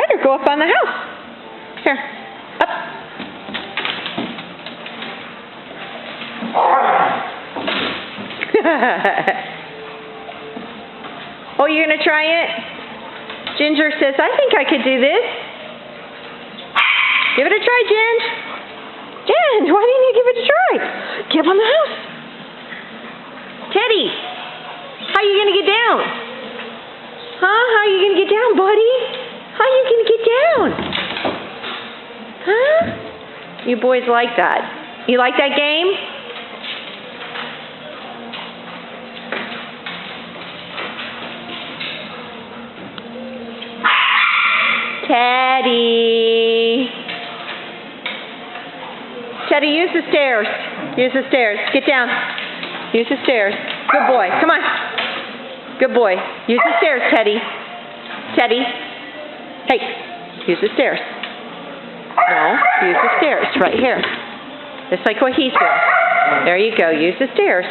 outside or go up on the house. Here. Up. Oh, you're going to try it? Ginger says, I think I could do this. Give it a try, Ginger. Ginger, why didn't you give it a try? Get up on the house. Teddy, how are you going to get down? Huh? How are you going to get down, buddy? How are you going to get down? Huh? You boys like that. You like that game? Teddy. Teddy, use the stairs. Use the stairs. Get down. Use the stairs. Good boy. Come on. Good boy. Use the stairs, Teddy. Teddy. Hey. Use the stairs. No. Use the stairs. Right here. Just like what he's doing. There you go. Use the stairs.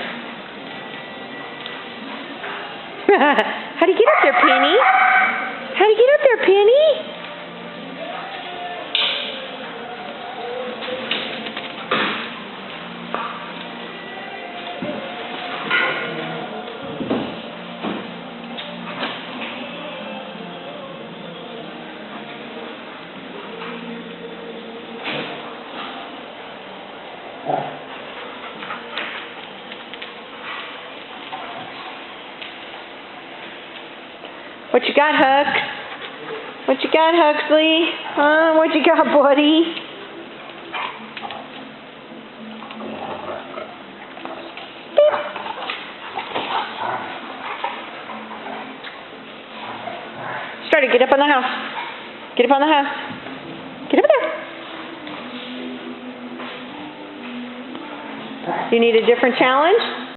How do you get up there, Penny? How do you get up there, Penny? What you got, Hux? What you got, Huxley? Huh? What you got, buddy? Beep. Started. Get up on the house. Get up on the house. Get up there. You need a different challenge?